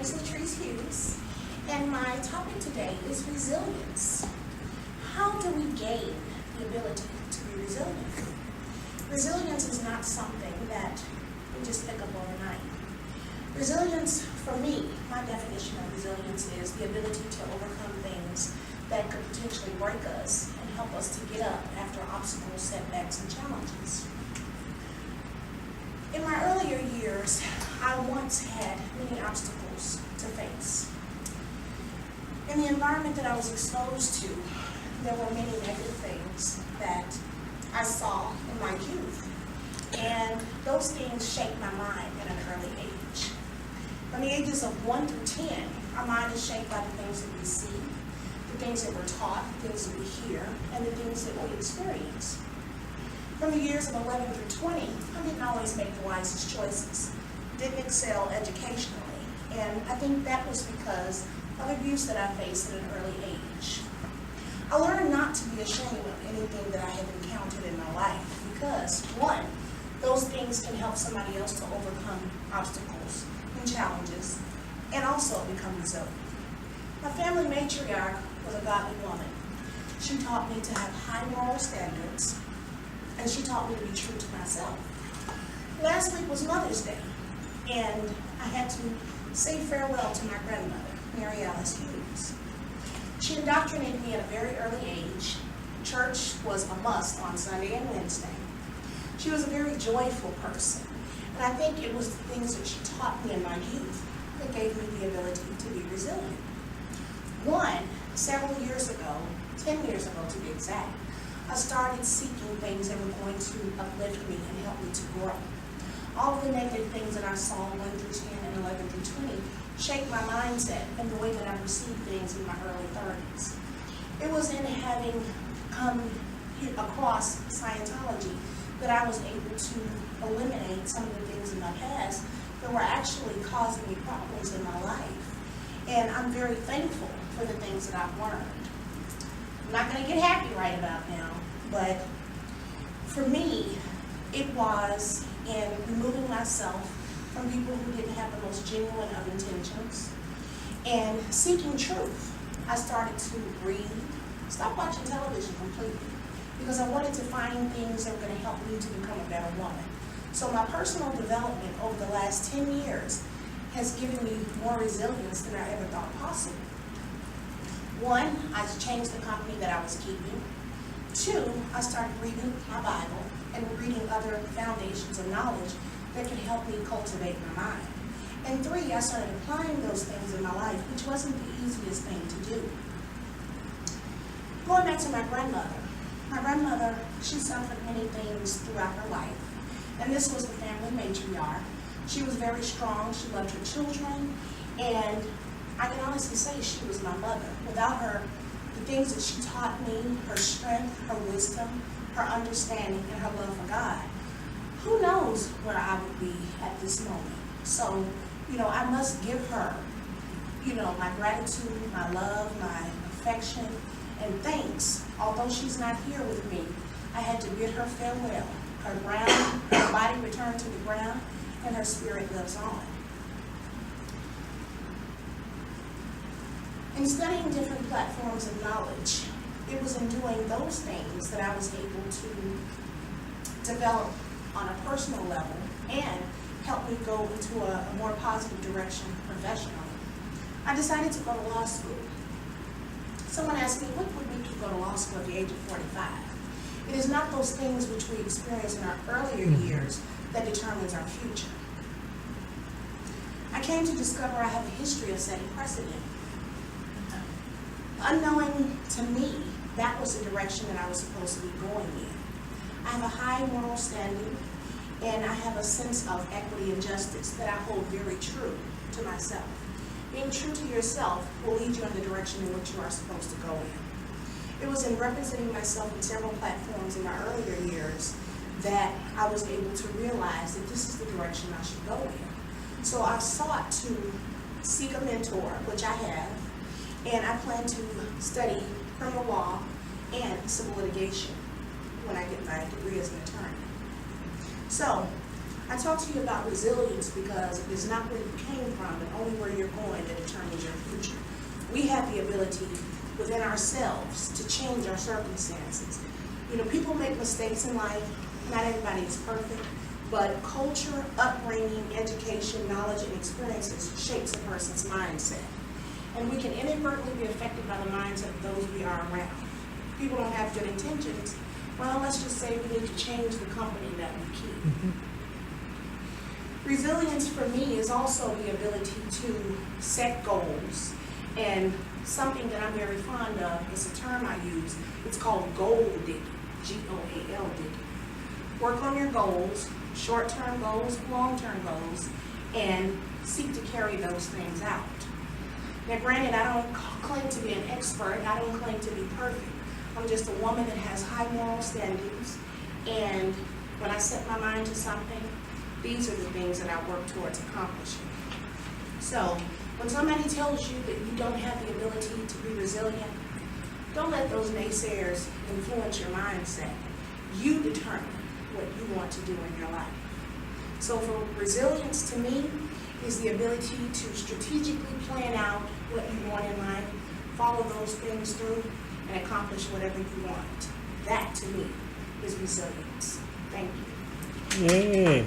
is Latrice Hughes, and my topic today is resilience. How do we gain the ability to be resilient? Resilience is not something that we just pick up overnight. Resilience, for me, my definition of resilience is the ability to overcome things that could potentially break us and help us to get up after obstacles, setbacks, and challenges. In my earlier years, I once had many obstacles to face. In the environment that I was exposed to, there were many negative things that I saw in my youth, and those things shaped my mind at an early age. From the ages of 1 through 10, our mind is shaped by the things that we see, the things that we're taught, the things that we hear, and the things that we experience. From the years of 11 through 20, I didn't always make the wisest choices, didn't excel educationally, and I think that was because of abuse that I faced at an early age. I learned not to be ashamed of anything that I had encountered in my life because, one, those things can help somebody else to overcome obstacles and challenges and also become resilient. My family matriarch was a godly woman. She taught me to have high moral standards, and she taught me to be true to myself. Last week was Mother's Day, and I had to say farewell to my grandmother, Mary Alice Hughes. She indoctrinated me at a very early age. Church was a must on Sunday and Wednesday. She was a very joyful person, and I think it was the things that she taught me in my youth that gave me the ability to be resilient. One, several years ago, 10 years ago to be exact, I started seeking things that were going to uplift me and help me to grow. All of the negative things that I saw 1 through 10 and 11 through 20 shaped my mindset and the way that I perceived things in my early 30s. It was in having come across Scientology that I was able to eliminate some of the things in my past that were actually causing me problems in my life. And I'm very thankful for the things that I've learned. I'm not going to get happy right about now, but for me, it was in removing myself from people who didn't have the most genuine of intentions and seeking truth. I started to read, stop watching television completely, because I wanted to find things that were going to help me to become a better woman. So my personal development over the last 10 years has given me more resilience than I ever thought possible. One, I changed the company that I was keeping. Two, I started reading my Bible and reading other foundations of knowledge that could help me cultivate my mind. And three, I started applying those things in my life, which wasn't the easiest thing to do. Going back to my grandmother, she suffered many things throughout her life. And this was the family matriarch. She was very strong, she loved her children, and I can honestly say she was my mother. Without her, the things that she taught me, her strength, her wisdom, her understanding, and her love for God, who knows where I would be at this moment. So, I must give her, my gratitude, my love, my affection, and thanks. Although she's not here with me, I had to bid her farewell. Her body returned to the ground, and her spirit lives on. In studying different platforms of knowledge, it was in doing those things that I was able to develop on a personal level and help me go into a more positive direction professionally. I decided to go to law school. Someone asked me, what would make you go to law school at the age of 45? It is not those things which we experience in our earlier years that determines our future. I came to discover I have a history of setting precedent. Unknowing to me, that was the direction that I was supposed to be going in. I have a high moral standing, and I have a sense of equity and justice that I hold very true to myself. Being true to yourself will lead you in the direction in which you are supposed to go in. It was in representing myself in several platforms in my earlier years that I was able to realize that this is the direction I should go in. So I sought to seek a mentor, which I have, and I plan to study criminal law and civil litigation when I get my degree as an attorney. So I talk to you about resilience because it's not where you came from, but only where you're going that determines your future. We have the ability within ourselves to change our circumstances. You know, people make mistakes in life. Not everybody is perfect, but culture, upbringing, education, knowledge, and experiences shapes a person's mindset. And we can inadvertently be affected by the mindset of those we are around. People don't have good intentions. Well, let's just say we need to change the company that we keep. Resilience for me is also the ability to set goals, and something that I'm very fond of is a term I use. It's called goal digging, G-O-A-L digging. Work on your goals, short-term goals, long-term goals, and seek to carry those things out. Now granted, I don't claim to be an expert, I don't claim to be perfect. I'm just a woman that has high moral standings, and when I set my mind to something, these are the things that I work towards accomplishing. So, when somebody tells you that you don't have the ability to be resilient, don't let those naysayers influence your mindset. You determine what you want to do in your life. So for resilience to me is the ability to strategically plan out what you want in life, follow those things through, and accomplish whatever you want. That to me is resilience. Thank you. Yay.